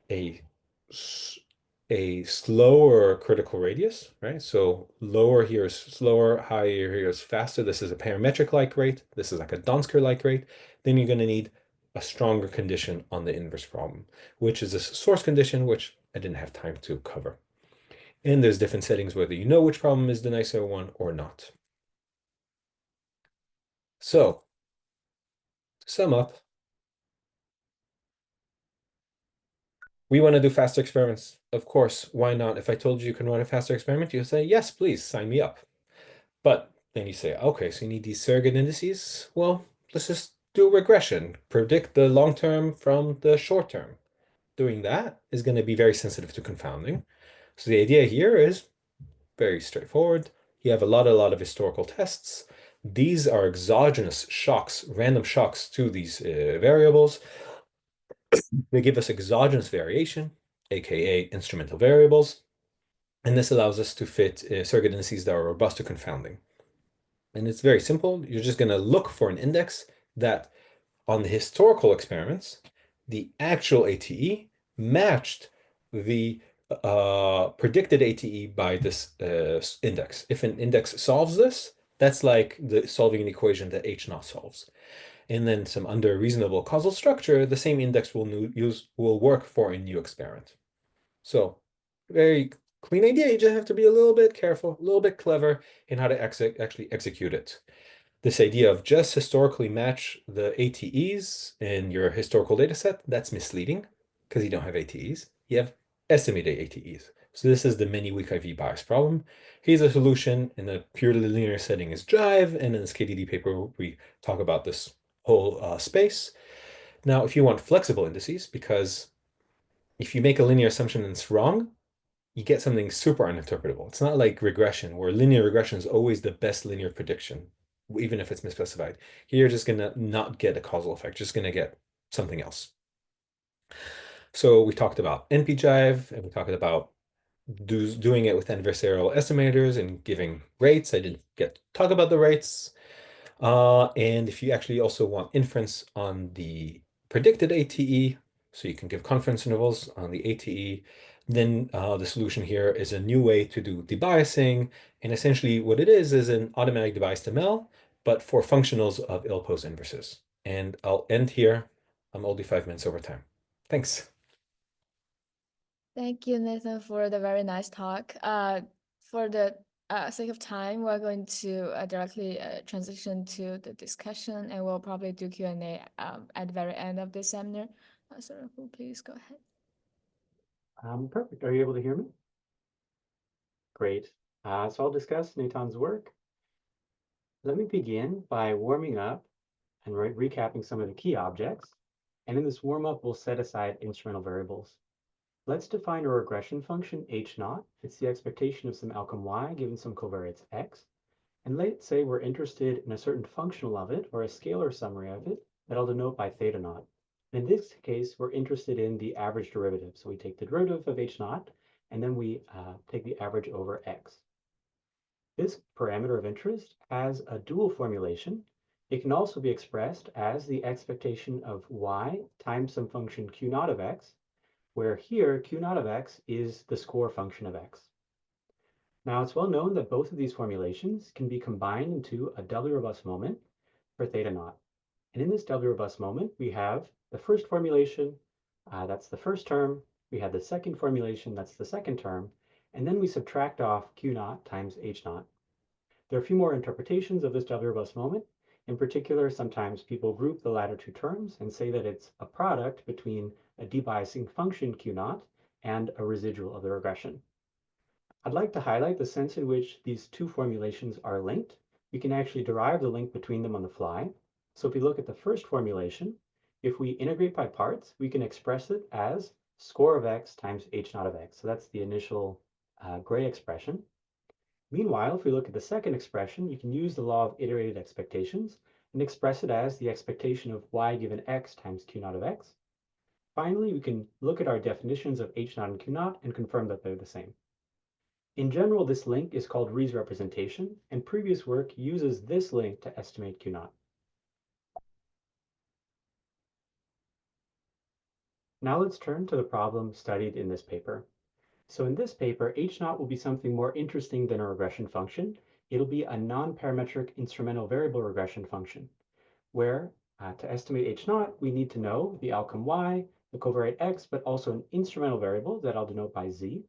a slower critical radius, right? So lower here is slower, higher here is faster. This is a parametric-like rate. This is like a Donsker-like rate. Then you're going to need a stronger condition on the inverse problem, which is a source condition, which I didn't have time to cover. And there's different settings, whether you know which problem is the nicer one or not. So, to sum up, we want to do faster experiments. Of course, why not? If I told you can run a faster experiment, you'll say, yes, please, sign me up. But then you say, okay, so you need these surrogate indices? Well, let's just do regression, predict the long term from the short term. Doing that is going to be very sensitive to confounding. So the idea here is very straightforward. You have a lot of historical tests. These are exogenous shocks, random shocks to these variables. They give us exogenous variation, aka instrumental variables. And this allows us to fit surrogate indices that are robust to confounding. And it's very simple. You're just going to look for an index that on the historical experiments, the actual ATE matched the predicted ATE by this index. If an index solves this, that's like solving an equation that H naught solves. And then some under reasonable causal structure, the same index will work for a new experiment. So very clean idea. You just have to be a little bit careful, a little bit clever in how to actually execute it. This idea of just historically match the ATEs in your historical data set, that's misleading because you don't have ATEs. You have estimated ATEs. So this is the many weak IV bias problem. Here's a solution in a purely linear setting is JIVE, and in this KDD paper, we talk about this whole space. Now, if you want flexible indices, because if you make a linear assumption and it's wrong, you get something super uninterpretable. It's not like regression, where linear regression is always the best linear prediction, even if it's misspecified. Here, you're just going to not get a causal effect, just going to get something else. So we talked about NP-JIVE, and we talked about doing it with adversarial estimators and giving rates. I didn't get to talk about the rates. And if you actually also want inference on the predicted ATE, so you can give confidence intervals on the ATE, then the solution here is a new way to do debiasing. And essentially what it is an automatic debiased ML, but for functionals of ill-post inverses. And I'll end here. I'm already 5 minutes over time. Thanks. Thank you, Nathan, for the very nice talk. For the sake of time, we're going to directly transition to the discussion, and we'll probably do Q&A at the very end of this seminar. So Rahul, please go ahead. Perfect. Are you able to hear me? Great. So I'll discuss Nathan's work. Let me begin by warming up and recapping some of the key objects. And in this warm-up, we'll set aside instrumental variables. Let's define a regression function h naught. It's the expectation of some outcome y given some covariance x. And let's say we're interested in a certain functional of it or a scalar summary of it that I'll denote by theta naught. In this case, we're interested in the average derivative. So we take the derivative of h naught, and then we take the average over x. This parameter of interest has a dual formulation. It can also be expressed as the expectation of y times some function q naught of x, where here q naught of x is the score function of x. Now, it's well known that both of these formulations can be combined into a doubly robust moment for theta naught. And in this doubly robust moment, we have the first formulation, that's the first term. We have the second formulation, that's the second term. And then we subtract off q naught times h naught. There are a few more interpretations of this doubly robust moment. In particular, sometimes people group the latter two terms and say that it's a product between a debiasing function q naught and a residual of the regression. I'd like to highlight the sense in which these two formulations are linked. We can actually derive the link between them on the fly. So if we look at the first formulation, if we integrate by parts, we can express it as score of x times h naught of x. So that's the initial gray expression. Meanwhile, if we look at the second expression, you can use the law of iterated expectations and express it as the expectation of y given x times q naught of x. Finally, we can look at our definitions of h naught and q naught and confirm that they're the same. In general, this link is called Rie's representation, and previous work uses this link to estimate q naught. Now let's turn to the problem studied in this paper. So in this paper, h naught will be something more interesting than a regression function. It'll be a non-parametric instrumental variable regression function, where to estimate h naught, we need to know the outcome y, the covariate x, but also an instrumental variable that I'll denote by z.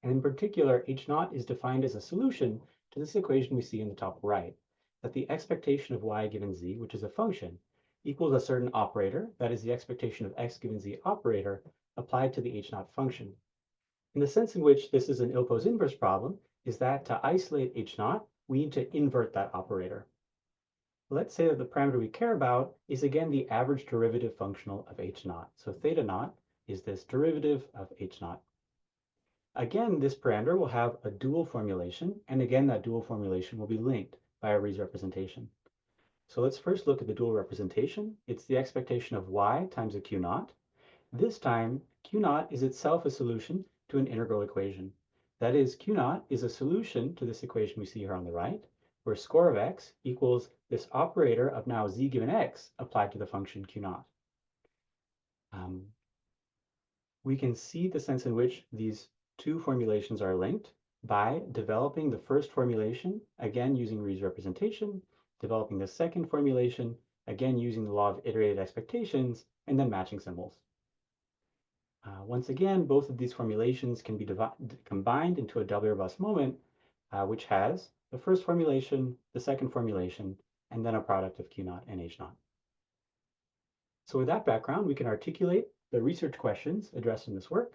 And in particular, h naught is defined as a solution to this equation we see in the top right, that the expectation of y given z, which is a function, equals a certain operator, that is the expectation of x given z operator, applied to the h naught function. In the sense in which this is an ill-posed inverse problem, is that to isolate h naught, we need to invert that operator. Let's say that the parameter we care about is again the average derivative functional of h naught. So theta naught is this derivative of h naught. Again, this parameter will have a dual formulation, and again, that dual formulation will be linked by a Rie's representation. So let's first look at the dual representation. It's the expectation of y times a q naught. This time, q naught is itself a solution to an integral equation. That is, q naught is a solution to this equation we see here on the right, where score of x equals this operator of now z given x applied to the function q naught. We can see the sense in which these two formulations are linked by developing the first formulation, again using Rie's representation, developing the second formulation, again using the law of iterated expectations, and then matching symbols. Once again, both of these formulations can be combined into a doubly robust moment, which has the first formulation, the second formulation, and then a product of q naught and h naught. So with that background, we can articulate the research questions addressed in this work.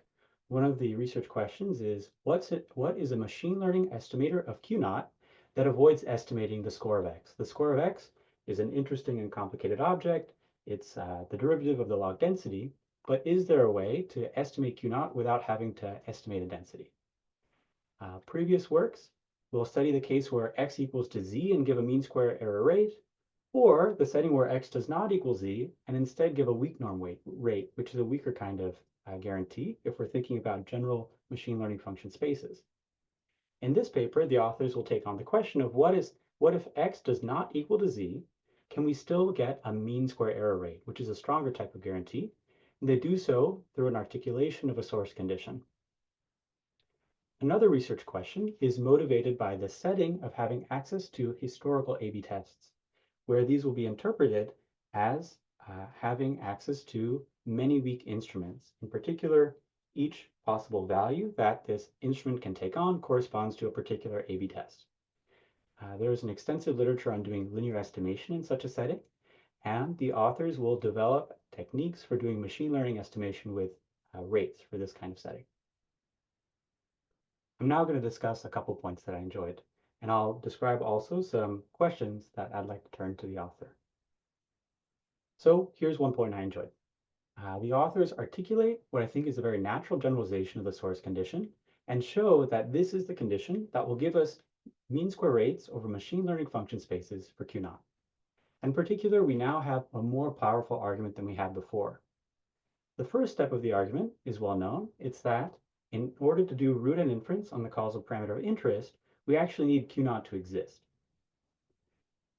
One of the research questions is, what is a machine learning estimator of q naught that avoids estimating the score of x? The score of x is an interesting and complicated object. It's the derivative of the log density, but is there a way to estimate q naught without having to estimate a density? Previous works will study the case where x equals to z and give a mean square error rate, or the setting where x does not equal z and instead give a weak norm rate, which is a weaker kind of guarantee if we're thinking about general machine learning function spaces. In this paper, the authors will take on the question of what if x does not equal to z, can we still get a mean square error rate, which is a stronger type of guarantee? And they do so through an articulation of a source condition. Another research question is motivated by the setting of having access to historical A/B tests, where these will be interpreted as having access to many weak instruments. In particular, each possible value that this instrument can take on corresponds to a particular A/B test. There is an extensive literature on doing linear estimation in such a setting, and the authors will develop techniques for doing machine learning estimation with rates for this kind of setting. I'm now going to discuss a couple points that I enjoyed, and I'll describe also some questions that I'd like to turn to the author. So here's one point I enjoyed. The authors articulate what I think is a very natural generalization of the source condition and show that this is the condition that will give us mean square rates over machine learning function spaces for q naught. In particular, we now have a more powerful argument than we had before. The first step of the argument is well known. It's that in order to do root-n inference on the causal parameter of interest, we actually need Q0 to exist.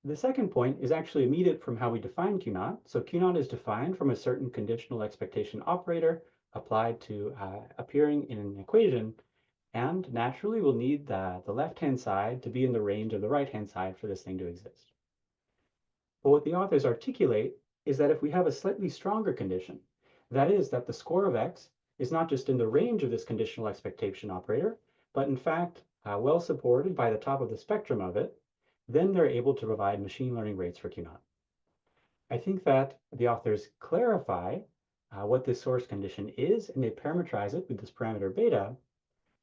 The second point is actually immediate from how we define Q0. So Q0 is defined from a certain conditional expectation operator applied to appearing in an equation, and naturally we'll need the left-hand side to be in the range of the right-hand side for this thing to exist. But what the authors articulate is that if we have a slightly stronger condition, that is that the score of x is not just in the range of this conditional expectation operator, but in fact well supported by the top of the spectrum of it, then they're able to provide machine learning rates for Q0. I think that the authors clarify what this source condition is, and they parameterize it with this parameter beta,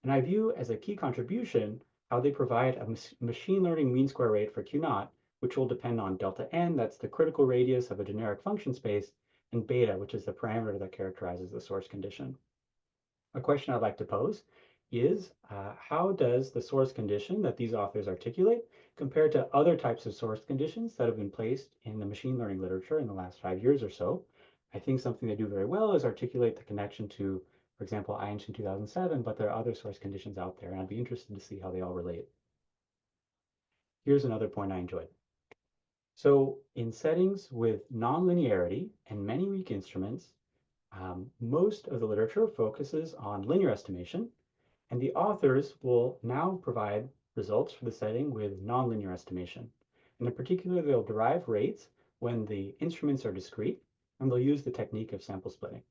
and I view as a key contribution how they provide a machine learning mean square rate for Q0, which will depend on delta n, that's the critical radius of a generic function space, and beta, which is the parameter that characterizes the source condition. A question I'd like to pose is how does the source condition that these authors articulate compare to other types of source conditions that have been placed in the machine learning literature in the last 5 years or so? I think something they do very well is articulate the connection to, for example, INCH in 2007, but there are other source conditions out there, and I'd be interested to see how they all relate. Here's another point I enjoyed. So in settings with nonlinearity and many weak instruments, most of the literature focuses on linear estimation, and the authors will now provide results for the setting with nonlinear estimation. And in particular, they'll derive rates when the instruments are discrete, and they'll use the technique of sample splitting.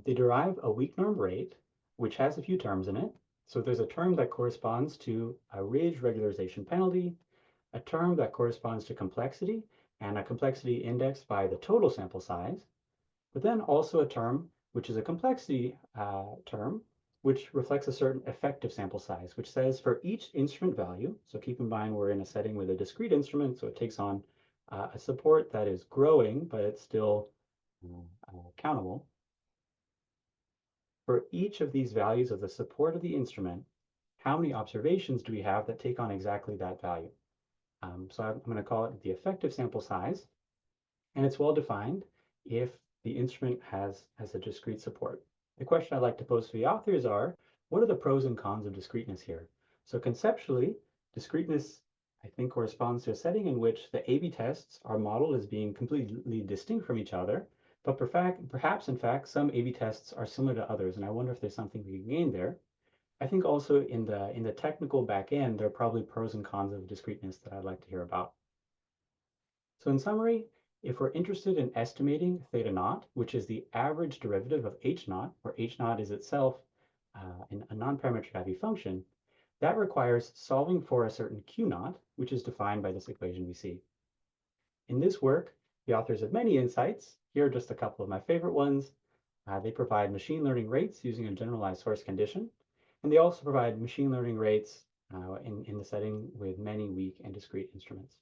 They derive a weak norm rate, which has a few terms in it. So there's a term that corresponds to a ridge regularization penalty, a term that corresponds to complexity, and a complexity indexed by the total sample size, but then also a term which is a complexity term, which reflects a certain effective sample size, which says for each instrument value, so keep in mind we're in a setting with a discrete instrument, so it takes on a support that is growing, but it's still countable. For each of these values of the support of the instrument, how many observations do we have that take on exactly that value? So I'm going to call it the effective sample size, and it's well defined if the instrument has a discrete support. The question I'd like to pose to the authors are, what are the pros and cons of discreteness here? So conceptually, discreteness, I think, corresponds to a setting in which the A/B tests are modeled as being completely distinct from each other, but perhaps, in fact, some A/B tests are similar to others, and I wonder if there's something we can gain there. I think also in the technical back end, there are probably pros and cons of discreteness that I'd like to hear about. So in summary, if we're interested in estimating theta naught, which is the average derivative of h naught, where h naught is itself a non-parametric IV function, that requires solving for a certain q naught, which is defined by this equation we see. In this work, the authors have many insights. Here are just a couple of my favorite ones. They provide machine learning rates using a generalized source condition, and they also provide machine learning rates in the setting with many weak and discrete instruments.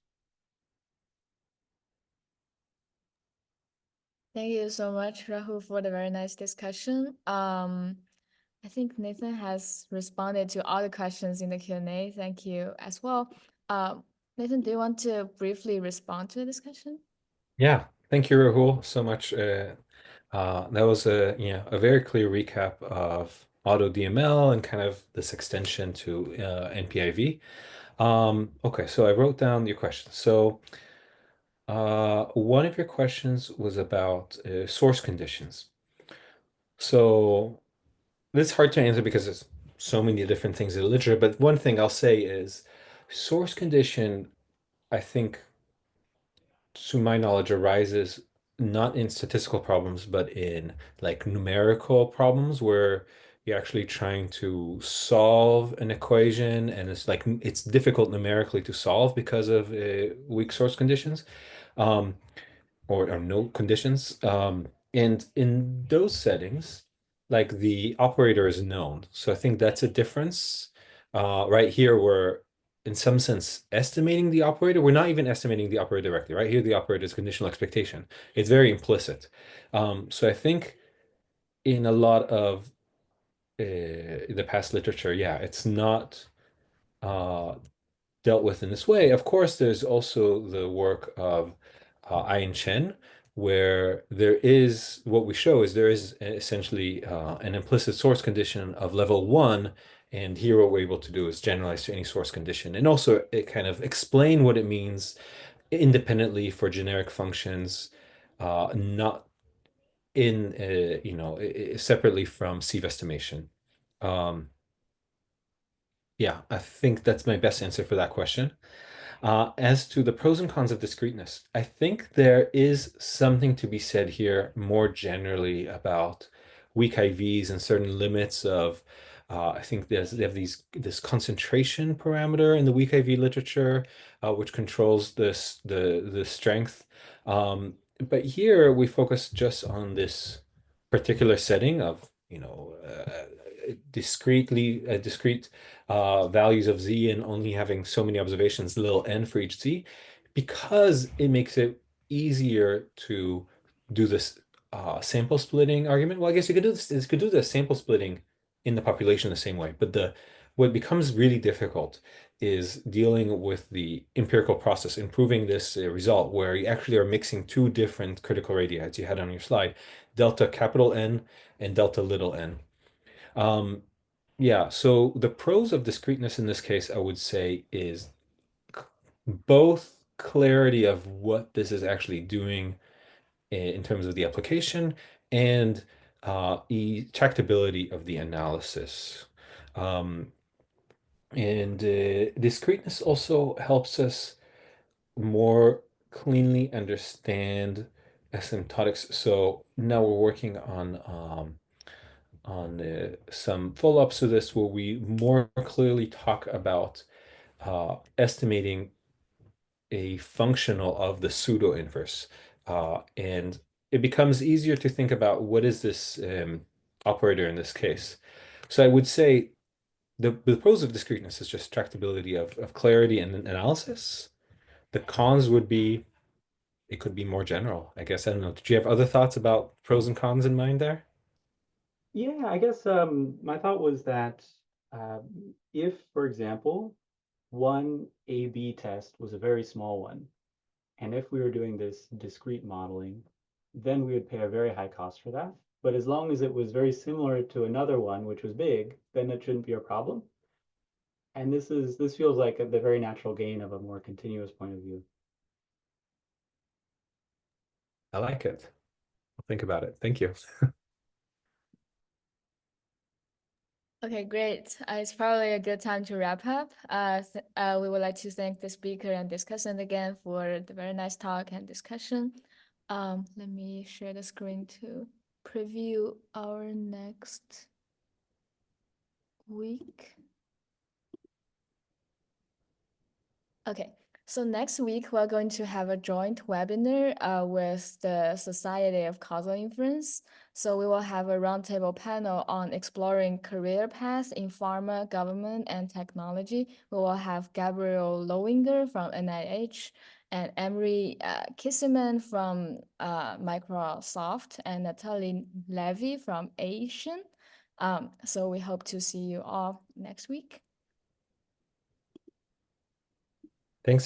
Thank you so much, Rahul, for the very nice discussion. I think Nathan has responded to all the questions in the Q&A. Thank you as well. Nathan, do you want to briefly respond to the discussion? Yeah, thank you, Rahul, so much. That was a very clear recap of AutoDML and kind of this extension to NPIV. Okay, so I wrote down your questions. So one of your questions was about source conditions. So this is hard to answer because there's so many different things in the literature, but one thing I'll say is source condition, I think, to my knowledge, arises not in statistical problems, but in like numerical problems where you're actually trying to solve an equation and it's difficult numerically to solve because of weak source conditions. Or no conditions. And in those settings, like the operator is known. So I think that's a difference. Right here, we're in some sense estimating the operator. We're not even estimating the operator directly. Right here, the operator is conditional expectation. It's very implicit. So I think in a lot of the past literature, yeah, it's not dealt with in this way. Of course, there's also the work of Ayn Chen, where there is what we show is there is essentially an implicit source condition of level 1, And here what we're able to do is generalize to any source condition, and also it kind of explain what it means independently for generic functions, not in separately from sieve estimation. Yeah, I think that's my best answer for that question. As to the pros and cons of discreteness, I think there is something to be said here more generally about weak IVs and certain limits of, I think they have this concentration parameter in the weak IV literature, which controls the strength. But here we focus just on this particular setting of, discrete values of z and only having so many observations, little n for each z, because it makes it easier to do this sample splitting argument. Well, I guess you could do this. You could do the sample splitting in the population the same way, but what becomes really difficult is dealing with the empirical process, improving this result where you actually are mixing two different critical radii, as you had on your slide, delta capital N and delta little n. Yeah, so the pros of discreteness in this case, I would say, is both clarity of what this is actually doing in terms of the application and tractability of the analysis. And discreteness also helps us more cleanly understand asymptotics. So now we're working on some follow-ups to this where we more clearly talk about estimating a functional of the pseudo inverse. And it becomes easier to think about what is this operator in this case. So I would say the pros of discreteness is just tractability of clarity and analysis. The cons would be it could be more general, I guess. I don't know. Did you have other thoughts about pros and cons in mind there? Yeah, I guess my thought was that if, for example, one A/B test was a very small one, and if we were doing this discrete modeling, then we would pay a very high cost for that. But as long as it was very similar to another one, which was big, then it shouldn't be a problem. And this feels like the very natural gain of a more continuous point of view. I like it. I'll think about it. Thank you. Okay, great. It's probably a good time to wrap up. We would like to thank the speaker and discussant again for the very nice talk and discussion. Let me share the screen to preview our next week. Okay, so next week we're going to have a joint webinar with the Society of Causal Inference. So we will have a roundtable panel on exploring career paths in pharma, government, and technology. We will have Gabriel Lowinger from NIH and Emery Kisseman from Microsoft and Natalie Levy from Asian. So we hope to see you all next week. Thanks.